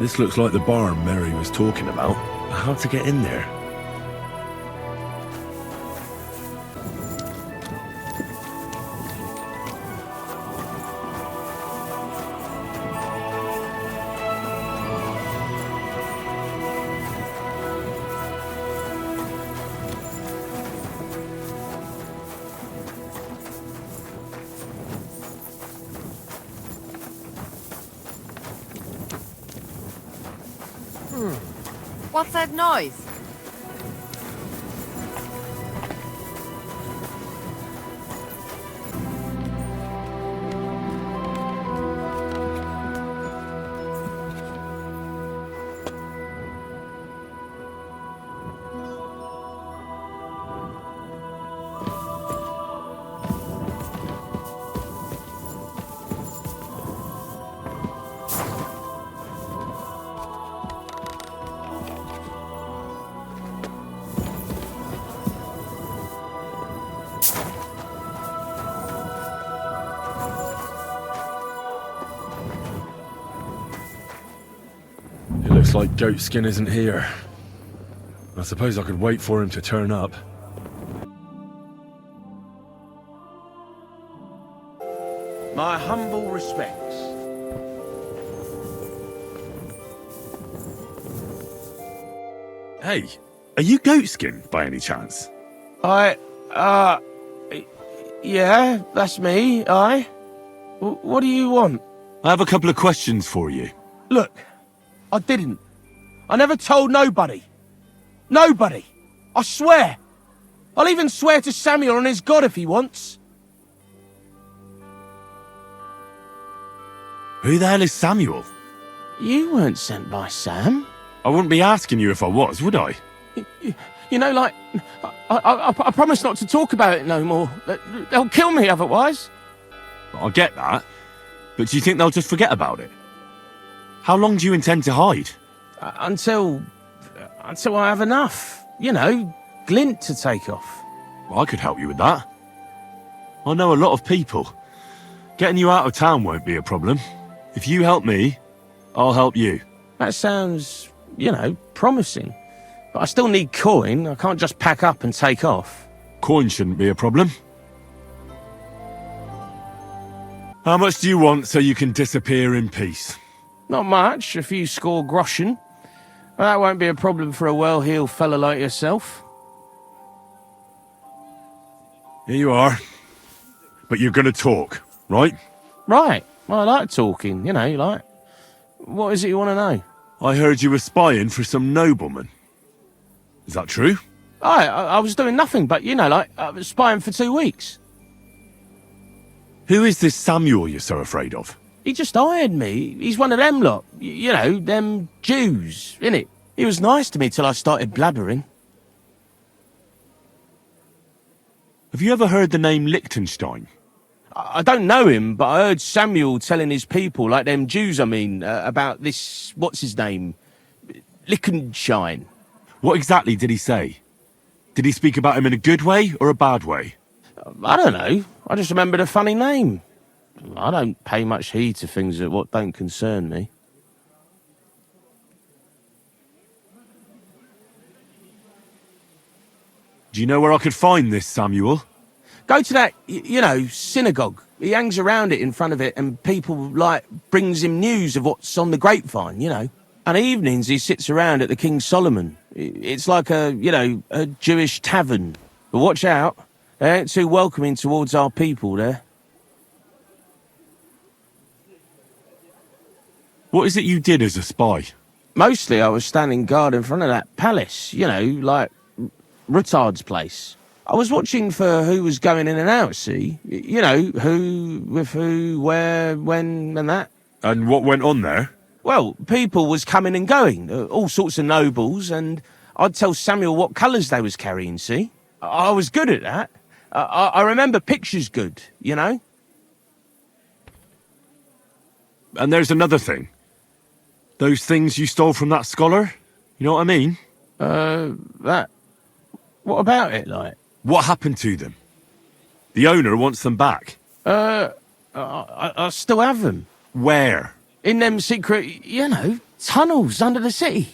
This looks like the barn Mary was talking about. How to get in there? What's that noise? It looks like Goatskin isn't here. I suppose I could wait for him to turn up. My humble respects. Hey, are you Goatskin by any chance? Yeah, that's me, What do you want? I have a couple of questions for you. Look, I didn't. I never told nobody. Nobody. I swear. I'll even swear to Samuel on his God if he wants. Who the hell is Samuel? You weren't sent by Sam. I wouldn't be asking you if I was, would I? You know, like, I promise not to talk about it no more. They'll kill me otherwise. I get that, but do you think they'll just forget about it? How long do you intend to hide? Until I have enough. You know, glint to take off. Well, I could help you with that. I know a lot of people. Getting you out of town won't be a problem. If you help me, I'll help you. That sounds, you know, promising. But I still need coin. I can't just pack up and take off. Coin shouldn't be a problem. How much do you want so you can disappear in peace? Not much, a few score groschen. Well, that won't be a problem for a well-heeled fella like yourself. Here you are. But you're gonna talk, right? Right. Well, I like talking, you know, like... What is it you want to know? I heard you were spying for some nobleman. Is that true? I was doing nothing but, you know, like, I was spying for 2 weeks. Who is this Samuel you're so afraid of? He just hired me. He's one of them lot. You know, them Jews, innit? He was nice to me till I started blabbering. Have you ever heard the name Liechtenstein? I don't know him, but I heard Samuel telling his people, like them Jews, about this, what's his name? Liechtenstein. What exactly did he say? Did he speak about him in a good way or a bad way? I don't know. I just remembered a funny name. I don't pay much heed to things that what don't concern me. Do you know where I could find this Samuel? Go to that, you know, synagogue. He hangs around it in front of it and people, like, brings him news of what's on the grapevine, you know. And evenings he sits around at the King Solomon. It's like a, you know, a Jewish tavern. But watch out, they ain't too welcoming towards our people there. What is it you did as a spy? Mostly I was standing guard in front of that palace, you know, like Rutard's place. I was watching for who was going in and out, see? You know, who, with who, where, when, and that. And what went on there? Well, people was coming and going, all sorts of nobles, and I'd tell Samuel what colours they was carrying, see? I was good at that. I remember pictures good, you know? And there's another thing. Those things you stole from that scholar? You know what I mean? That... What about it, like? What happened to them? The owner wants them back. I still have them. Where? In them secret, tunnels under the city.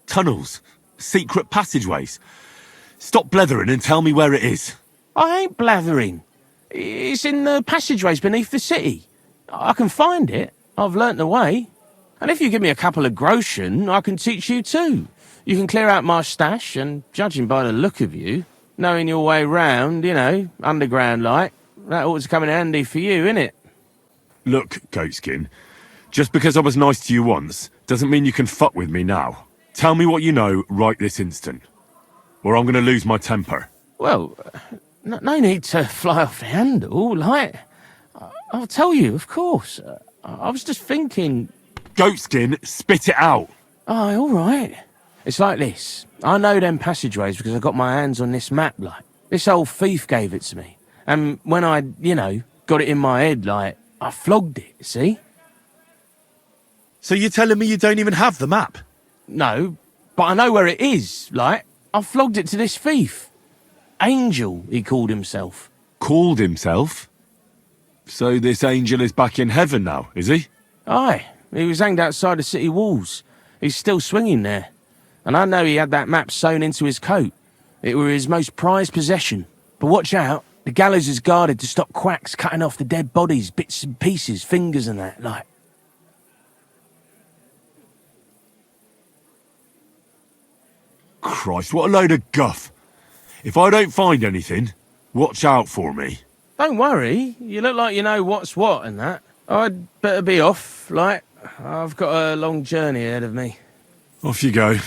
Tunnels? Secret passageways? Stop blethering and tell me where it is. I ain't blathering. It's in the passageways beneath the city. I can find it. I've learnt the way. And if you give me a couple of groschen, I can teach you too. You can clear out my stash, and judging by the look of you, knowing your way round, underground like, that ought to come in handy for you, innit? Look, Goatskin, just because I was nice to you once, doesn't mean you can fuck with me now. Tell me what you know right this instant, or I'm gonna lose my temper. Well, no need to fly off the handle, like, I'll tell you, of course. I was just thinking... Goatskin, spit it out! Oh, all right. It's like this. I know them passageways because I got my hands on this map, like. This old thief gave it to me. And when I, got it in my head, like, I flogged it, see? So you're telling me you don't even have the map? No, but I know where it is, like. I flogged it to this thief. Angel, he called himself. Called himself? So this angel is back in heaven now, is he? Aye, he was hanged outside the city walls. He's still swinging there. And I know he had that map sewn into his coat. It were his most prized possession. But watch out, the gallows is guarded to stop quacks cutting off the dead bodies, bits and pieces, fingers and that, like. Christ, what a load of guff. If I don't find anything, watch out for me. Don't worry, you look like you know what's what and that. I'd better be off, like, I've got a long journey ahead of me. Off you go.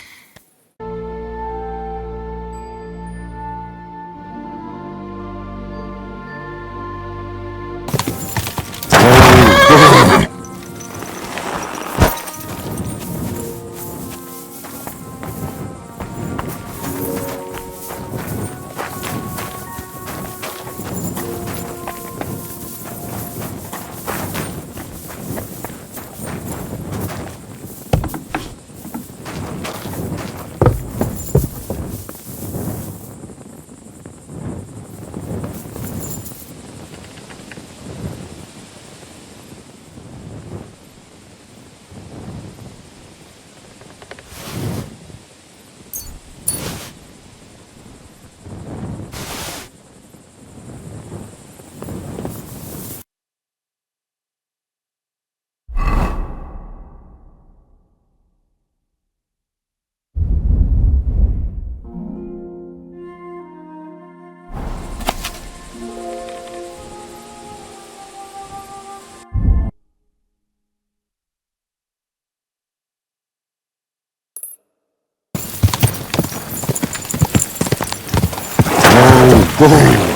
Whoa.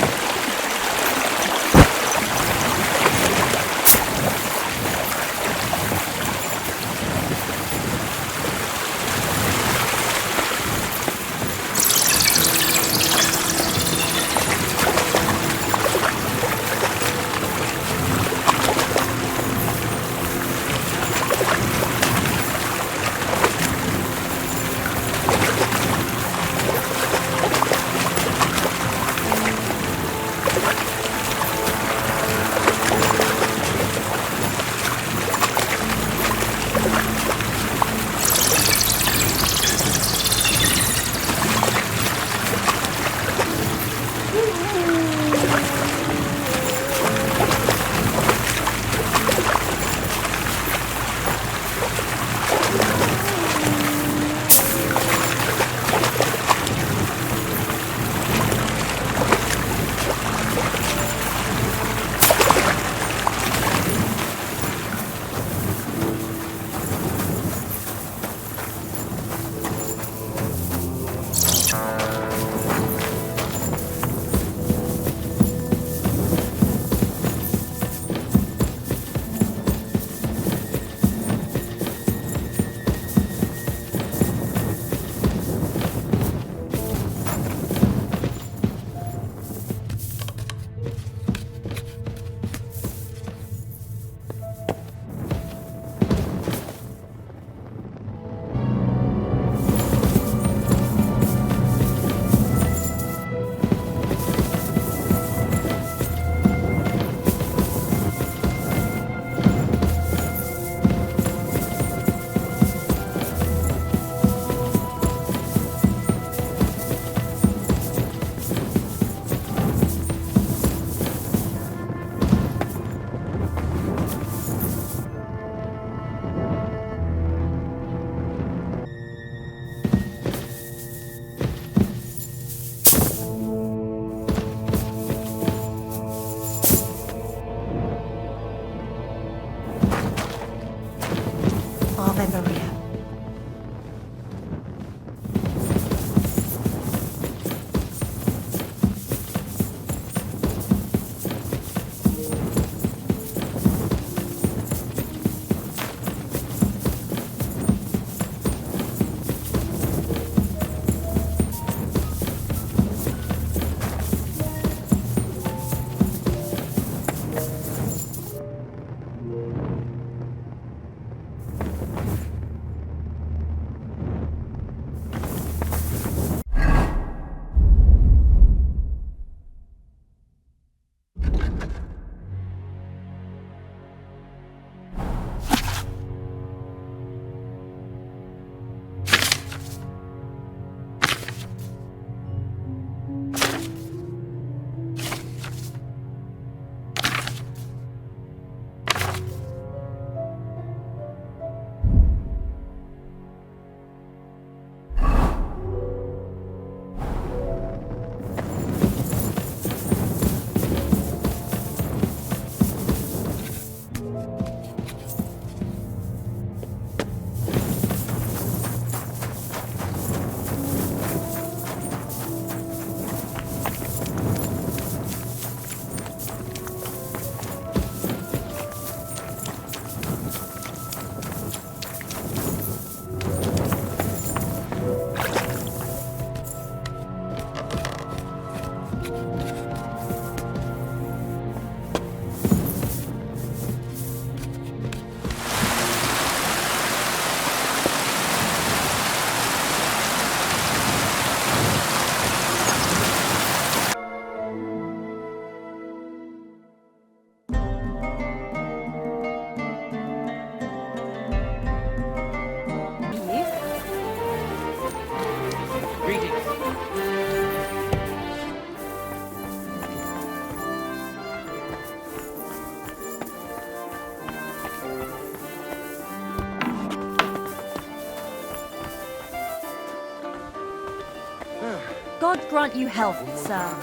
God grant you health, sir.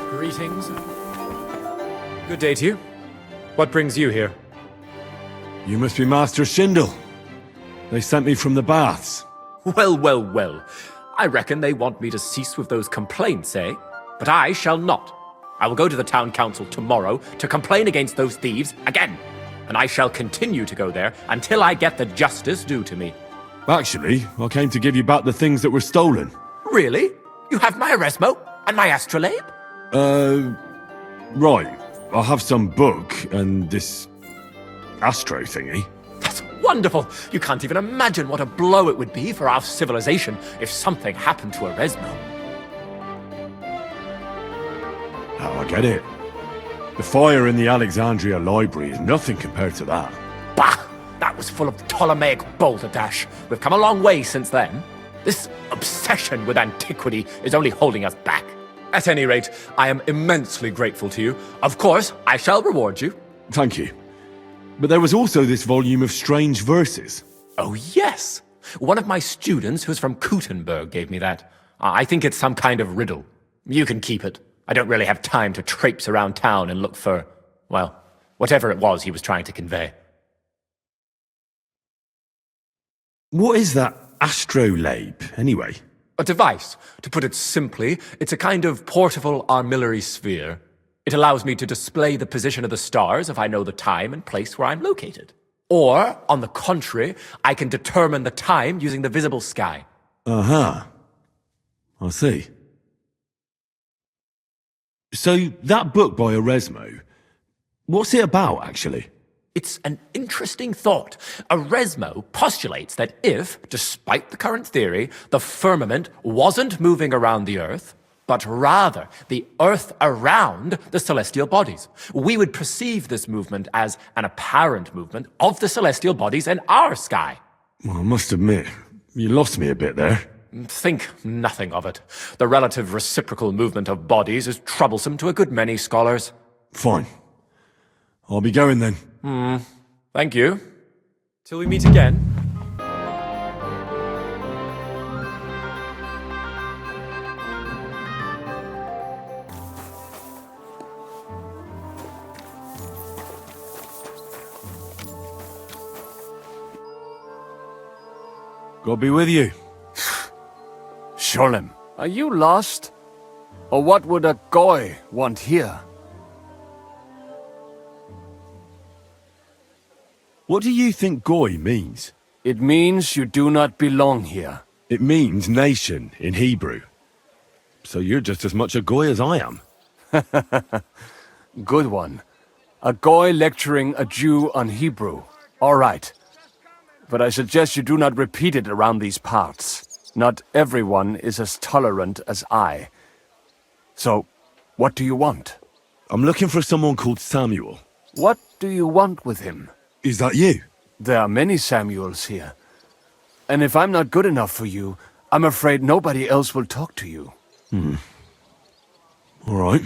Greetings. Good day to you. What brings you here? You must be Master Schindel. They sent me from the baths. Well, well, well. I reckon they want me to cease with those complaints, eh? But I shall not. I will go to the town council tomorrow to complain against those thieves again. And I shall continue to go there until I get the justice due to me. Actually, I came to give you back the things that were stolen. Really? You have my Eresmo and my astrolabe? Right. I have some book and this astro thingy. That's wonderful! You can't even imagine what a blow it would be for our civilization if something happened to Eresmo. Oh, I get it. The fire in the Alexandria library is nothing compared to that. Bah! That was full of Ptolemaic balderdash. We've come a long way since then. This obsession with antiquity is only holding us back. At any rate, I am immensely grateful to you. Of course, I shall reward you. Thank you. But there was also this volume of strange verses. Oh, yes! One of my students who's from Kuttenberg gave me that. I think it's some kind of riddle. You can keep it. I don't really have time to traipse around town and look for, well, whatever it was he was trying to convey. What is that astrolabe, anyway? A device. To put it simply, it's a kind of portable armillary sphere. It allows me to display the position of the stars if I know the time and place where I'm located. Or, on the contrary, I can determine the time using the visible sky. Uh-huh. I see. So, that book by Eresmo, what's it about, actually? It's an interesting thought. Eresmo postulates that if, despite the current theory, the firmament wasn't moving around the Earth, but rather the Earth around the celestial bodies, we would perceive this movement as an apparent movement of the celestial bodies in our sky. Well, I must admit, you lost me a bit there. Think nothing of it. The relative reciprocal movement of bodies is troublesome to a good many scholars. Fine. I'll be going then. Thank you. Till we meet again. God be with you. Sholem, are you lost? Or what would a goy want here? What do you think Goy means? It means you do not belong here. It means nation in Hebrew. So you're just as much a Goy as I am. Good one. A goy lecturing a Jew on Hebrew. All right. But I suggest you do not repeat it around these parts. Not everyone is as tolerant as I. So, what do you want? I'm looking for someone called Samuel. What do you want with him? Is that you? There are many Samuels here. And if I'm not good enough for you, I'm afraid nobody else will talk to you. All right.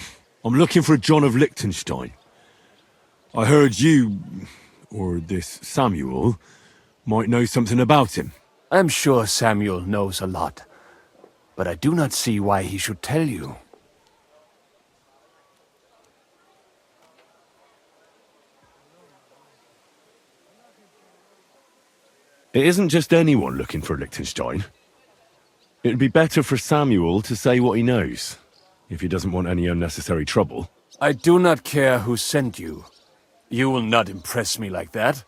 I'm looking for John of Liechtenstein. I heard you, or this Samuel, might know something about him. I'm sure Samuel knows a lot. But I do not see why he should tell you. It isn't just anyone looking for Liechtenstein. It'd be better for Samuel to say what he knows, if he doesn't want any unnecessary trouble. I do not care who sent you. You will not impress me like that.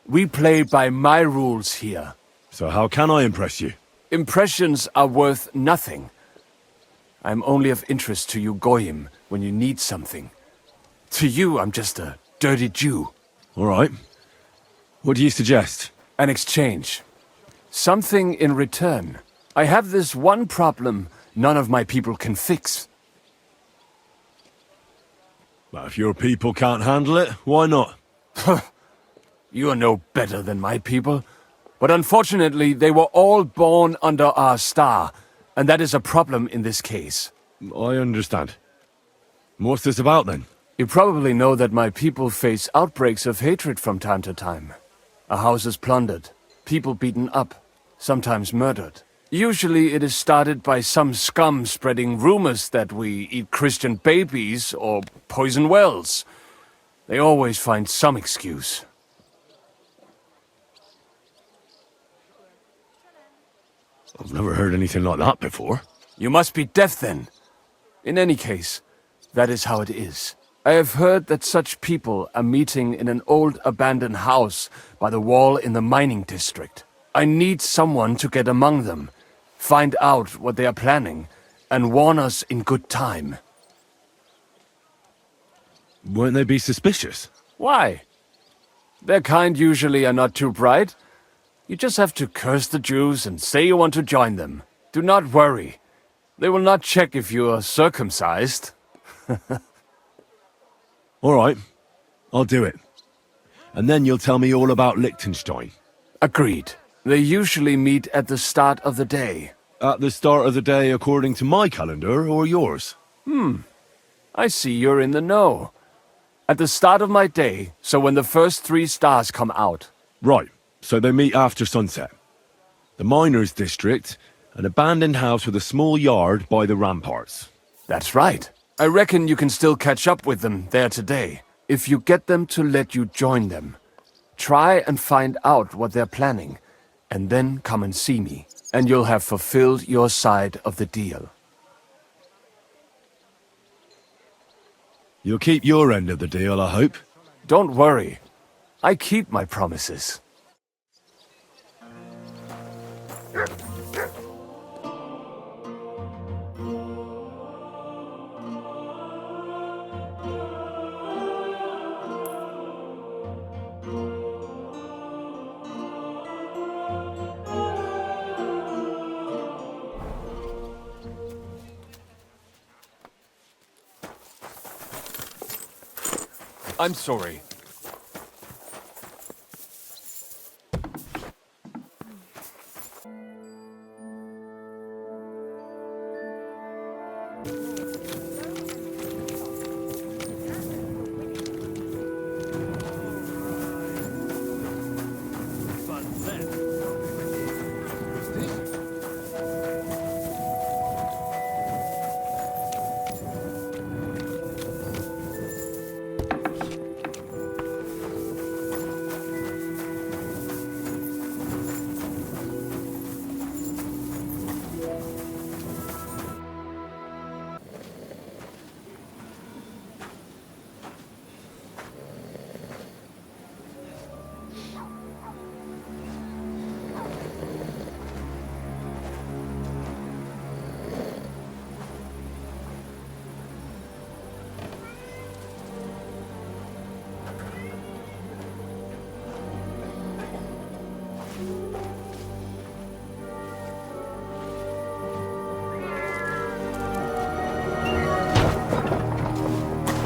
We play by my rules here. So how can I impress you? Impressions are worth nothing. I'm only of interest to you Goyim when you need something. To you, I'm just a dirty Jew. All right. What do you suggest? An exchange. Something in return. I have this one problem none of my people can fix. Well, if your people can't handle it, why not? You are no better than my people. But unfortunately, they were all born under our star, and that is a problem in this case. I understand. What's this about, then? You probably know that my people face outbreaks of hatred from time to time. A house is plundered, people beaten up, sometimes murdered. Usually it is started by some scum spreading rumors that we eat Christian babies or poison wells. They always find some excuse. I've never heard anything like that before. You must be deaf then. In any case, that is how it is. I have heard that such people are meeting in an old abandoned house by the wall in the mining district. I need someone to get among them, find out what they are planning, and warn us in good time. Won't they be suspicious? Why? Their kind usually are not too bright. You just have to curse the Jews and say you want to join them. Do not worry. They will not check if you are circumcised. All right, I'll do it. And then you'll tell me all about Liechtenstein. Agreed. They usually meet at the start of the day. At the start of the day according to my calendar or yours? I see you're in the know. At the start of my day, so when the first 3 stars come out. Right, so they meet after sunset. The miners' district, an abandoned house with a small yard by the ramparts. That's right. I reckon you can still catch up with them there today, if you get them to let you join them. Try and find out what they're planning, and then come and see me, and you'll have fulfilled your side of the deal. You'll keep your end of the deal, I hope. Don't worry. I keep my promises. I'm sorry.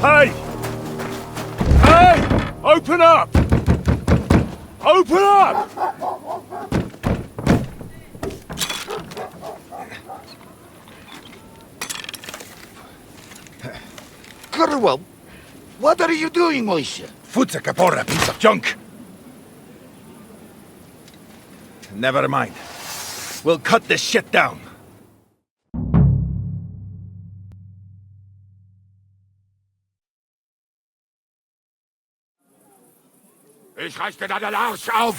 Hey! Hey! Open up! Open up! Curwell, what are you doing, Moishe? Futsa Kapora, piece of junk! Never mind. We'll cut this shit down. Ich reiß dir deinen Arsch auf!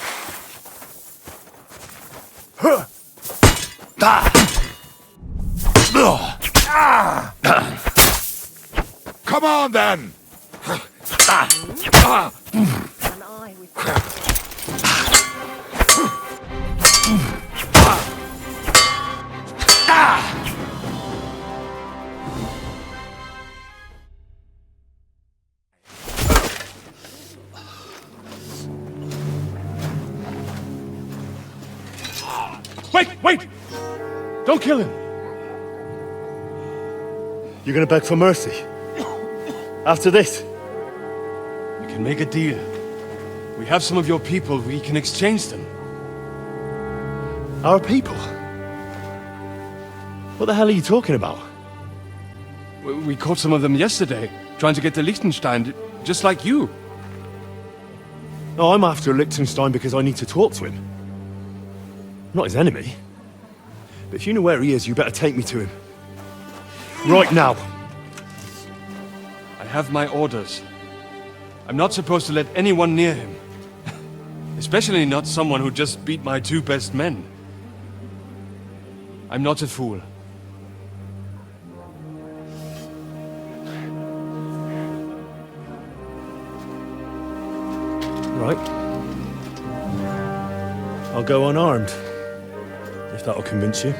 Da! Come on, then! And I with Wait! Don't kill him! You're gonna beg for mercy? After this? We can make a deal. We have some of your people, we can exchange them. Our people? What the hell are you talking about? We caught some of them yesterday, trying to get to Liechtenstein, just like you. No, I'm after Liechtenstein because I need to talk to him. I'm not his enemy. But if you know where he is, you better take me to him. Right now. I have my orders. I'm not supposed to let anyone near him. Especially not someone who just beat my 2 best men. I'm not a fool. Right. I'll go unarmed. If that'll convince you.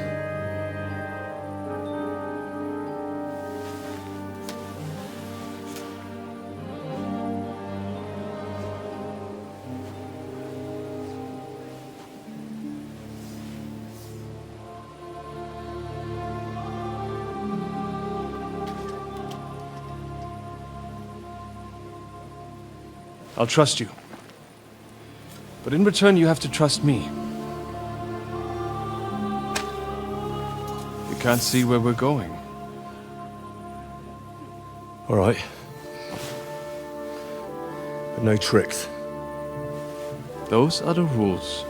I'll trust you. But in return, you have to trust me. You can't see where we're going. All right. But no tricks. Those are the rules.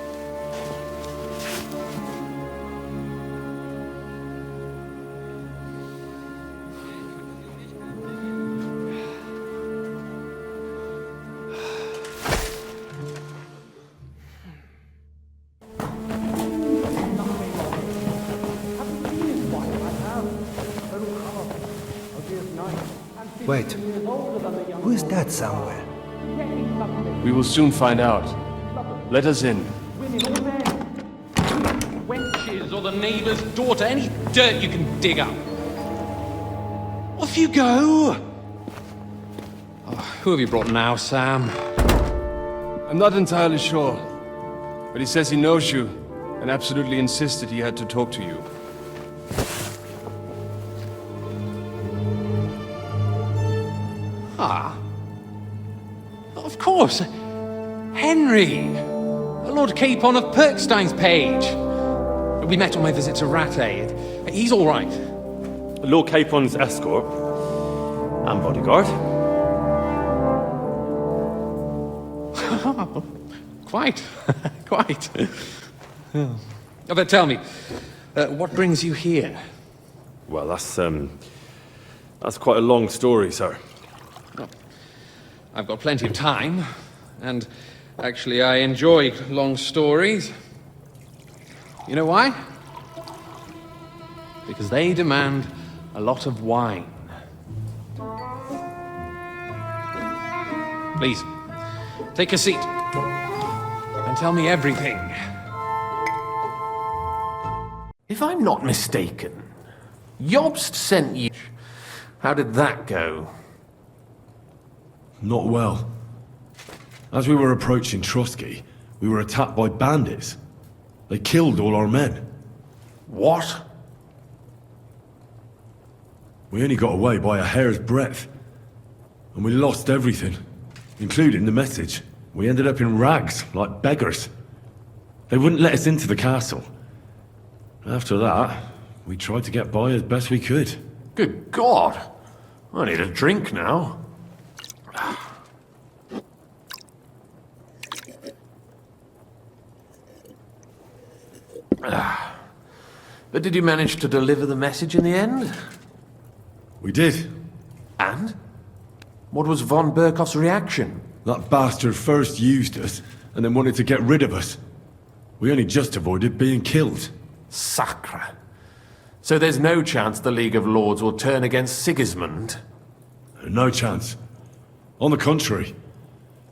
Wait, who is that somewhere? We will soon find out. Let us in. Wenches or the neighbor's daughter, any dirt you can dig up. Off you go! Oh, who have you brought now, Sam? I'm not entirely sure. But he says he knows you, and absolutely insisted he had to talk to you. Ah. Of course. Henry. Lord Capon of Perkstein's page. We met on my visit to Radeon. He's all right. Lord Capon's escort. And bodyguard. Quite. Quite. Oh, but tell me, what brings you here? Well, that's quite a long story, sir. I've got plenty of time, and actually I enjoy long stories. You know why? Because they demand a lot of wine. Please, take a seat, and tell me everything. If I'm not mistaken, Jobst sent you... How did that go? Not well. As we were approaching Trotsky, we were attacked by bandits. They killed all our men. What? We only got away by a hair's breadth. And we lost everything, including the message. We ended up in rags, like beggars. They wouldn't let us into the castle. After that, we tried to get by as best we could. Good God! I need a drink now. But did you manage to deliver the message in the end? We did. And? What was von Berkoff's reaction? That bastard first used us, and then wanted to get rid of us. We only just avoided being killed. Sacre. So there's no chance the League of Lords will turn against Sigismund? No chance. On the contrary,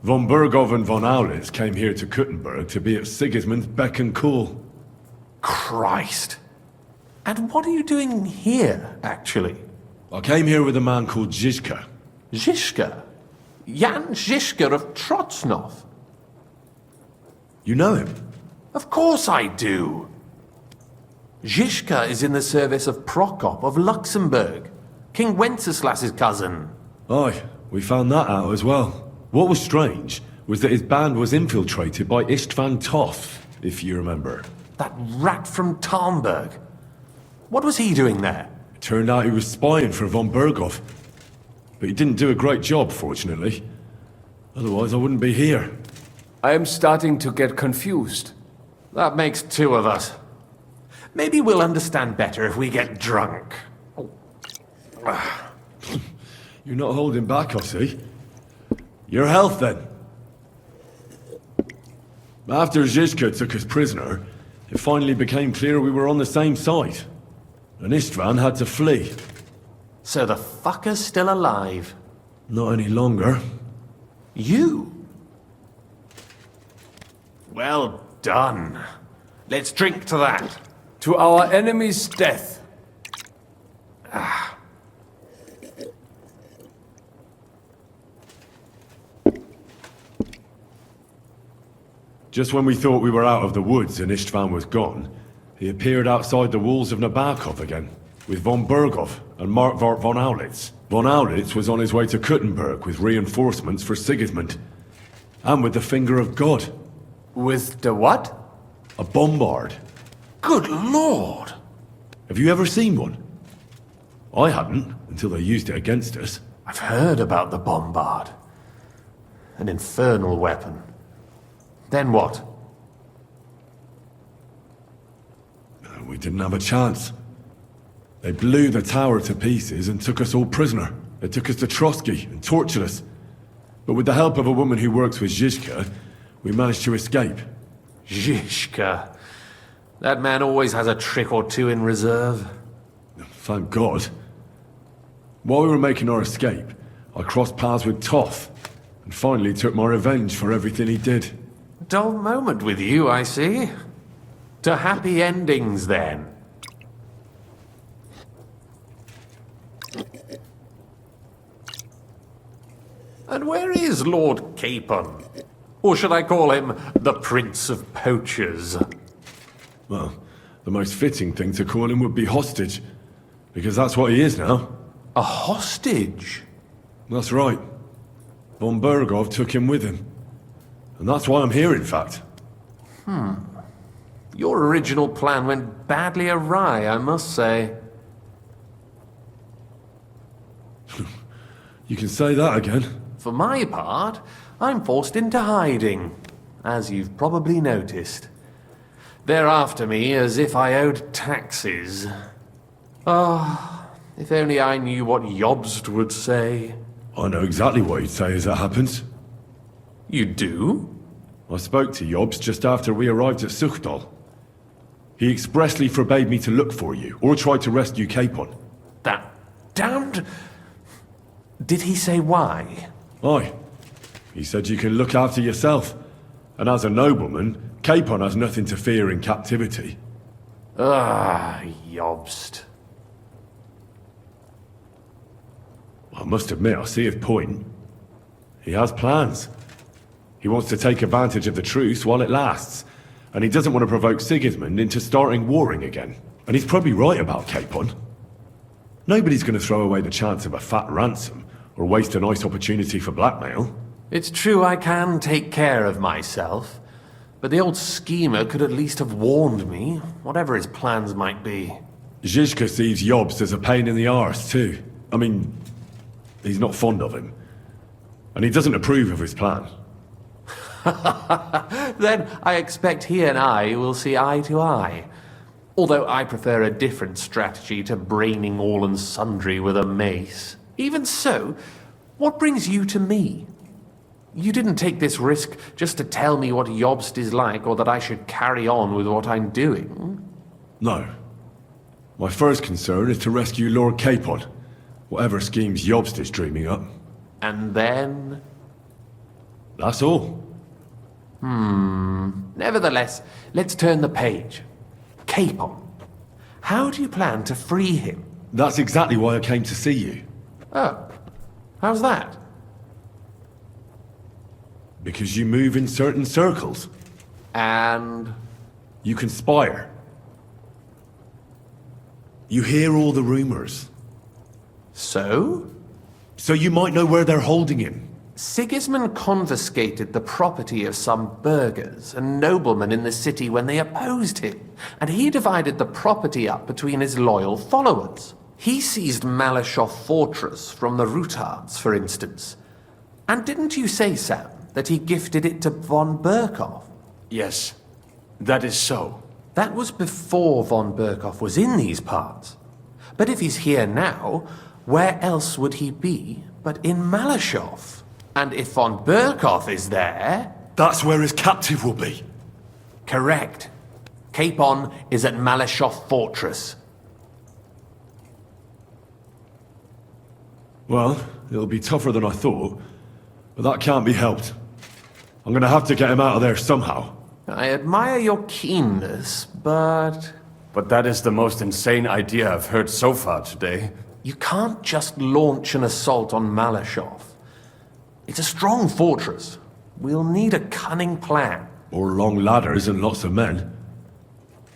von Berghoff and von Aulitz came here to Kuttenberg to be at Sigismund's beck and call. Christ. And what are you doing here, actually? I came here with a man called Zizka. Zizka? Jan Zizka of Trotznov? You know him? Of course I do. Zizka is in the service of Prokop of Luxembourg, King Wenceslas's cousin. Aye, we found that out as well. What was strange was that his band was infiltrated by Istvan Toth, if you remember. That rat from Talmberg. What was he doing there? It turned out he was spying for von Berghoff. But he didn't do a great job, fortunately. Otherwise I wouldn't be here. I am starting to get confused. That makes 2 of us. Maybe we'll understand better if we get drunk. You're not holding back, I see. Your health, then. After Zizka took us prisoner, it finally became clear we were on the same side. And Istvan had to flee. So the fucker's still alive? Not any longer. You? Well done. Let's drink to that. To our enemy's death. Just when we thought we were out of the woods and Istvan was gone, he appeared outside the walls of Nabokov again, with von Berghoff and Markvart von Aulitz. Von Aulitz was on his way to Kuttenberg with reinforcements for Sigismund. And with the finger of God. With the what? A bombard. Good lord! Have you ever seen one? I hadn't, until they used it against us. I've heard about the bombard. An infernal weapon. Then what? We didn't have a chance. They blew the tower to pieces and took us all prisoner. They took us to Trotsky and tortured us. But with the help of a woman who works with Zizka, we managed to escape. Zizka. That man always has a trick or two in reserve. Thank God. While we were making our escape, I crossed paths with Toth, and finally took my revenge for everything he did. Dull moment with you, I see. To happy endings, then. And where is Lord Capon? Or should I call him the Prince of Poachers? Well, the most fitting thing to call him would be hostage, because that's what he is now. A hostage? That's right. Von Berghoff took him with him. And that's why I'm here, in fact. Your original plan went badly awry, I must say. You can say that again. For my part, I'm forced into hiding, as you've probably noticed. They're after me as if I owed taxes. If only I knew what Jobst would say. I know exactly what he'd say as that happens. You do? I spoke to Jobst just after we arrived at Suchdal. He expressly forbade me to look for you, or try to rescue Capon. That damned... Did he say why? Aye. He said you can look after yourself. And as a nobleman, Capon has nothing to fear in captivity. Jobst. I must admit, I see his point. He has plans. He wants to take advantage of the truce while it lasts. And he doesn't want to provoke Sigismund into starting warring again. And he's probably right about Capon. Nobody's going to throw away the chance of a fat ransom, or waste a nice opportunity for blackmail. It's true I can take care of myself, but the old schemer could at least have warned me, whatever his plans might be. Zizka sees Jobst as a pain in the arse, too. I mean, he's not fond of him. And he doesn't approve of his plan. Then I expect he and I will see eye to eye. Although I prefer a different strategy to braining all and sundry with a mace. Even so, what brings you to me? You didn't take this risk just to tell me what Jobst is like, or that I should carry on with what I'm doing. No. My first concern is to rescue Lord Capon, whatever schemes Jobst is dreaming up. And then? That's all. Nevertheless, let's turn the page. Capon. How do you plan to free him? That's exactly why I came to see you. Oh. How's that? Because you move in certain circles. And? You conspire. You hear all the rumors. So? So you might know where they're holding him. Sigismund confiscated the property of some burghers and noblemen in the city when they opposed him, and he divided the property up between his loyal followers. He seized Malashov Fortress from the Rutards, for instance. And didn't you say, Sam, that he gifted it to von Berkhoff? Yes, that is so. That was before von Berkoff was in these parts. But if he's here now, where else would he be but in Malashov? And if von Berkoff is there... That's where his captive will be. Correct. Capon is at Malashov Fortress. Well, it'll be tougher than I thought, but that can't be helped. I'm gonna have to get him out of there somehow. I admire your keenness, but... But that is the most insane idea I've heard so far today. You can't just launch an assault on Malashov. It's a strong fortress. We'll need a cunning plan. Or long ladders and lots of men.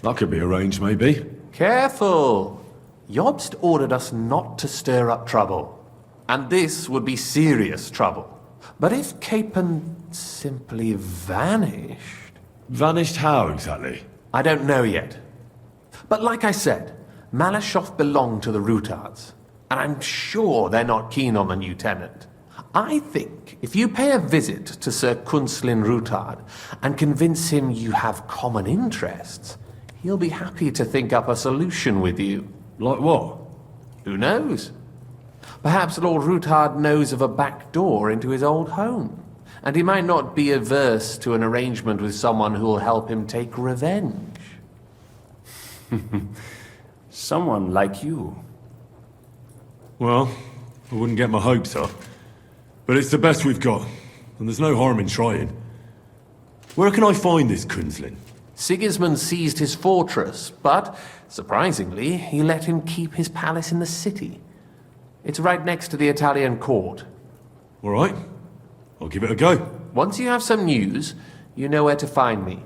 That could be arranged, maybe. Careful! Jobst ordered us not to stir up trouble. And this would be serious trouble. But if Capon simply vanished... Vanished how, exactly? I don't know yet. But like I said, Malashov belonged to the Rutards. And I'm sure they're not keen on the new tenant. I think if you pay a visit to Sir Kunslin Rutard and convince him you have common interests, he'll be happy to think up a solution with you. Like what? Who knows? Perhaps Lord Rutard knows of a back door into his old home, and he might not be averse to an arrangement with someone who'll help him take revenge. Someone like you. Well, I wouldn't get my hopes up. But it's the best we've got, and there's no harm in trying. Where can I find this Kunslin? Sigismund seized his fortress, but, surprisingly, he let him keep his palace in the city. It's right next to the Italian court. All right. I'll give it a go. Once you have some news, you know where to find me.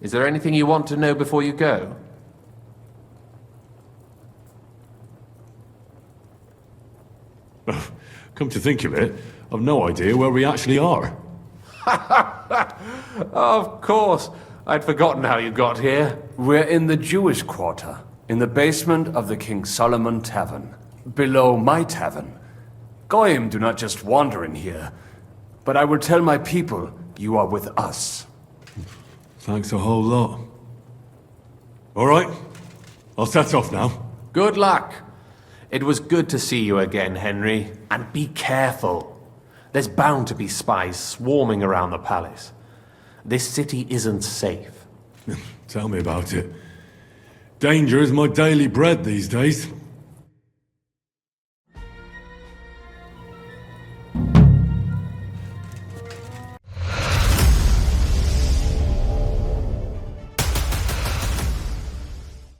Is there anything you want to know before you go? Come to think of it, I've no idea where we actually are. Of course. I'd forgotten how you got here. We're in the Jewish quarter, in the basement of the King Solomon Tavern, below my tavern. Goyim do not just wander in here, but I will tell my people you are with us. Thanks a whole lot. All right, I'll set off now. Good luck. It was good to see you again, Henry. And be careful. There's bound to be spies swarming around the palace. This city isn't safe. Tell me about it. Danger is my daily bread these days.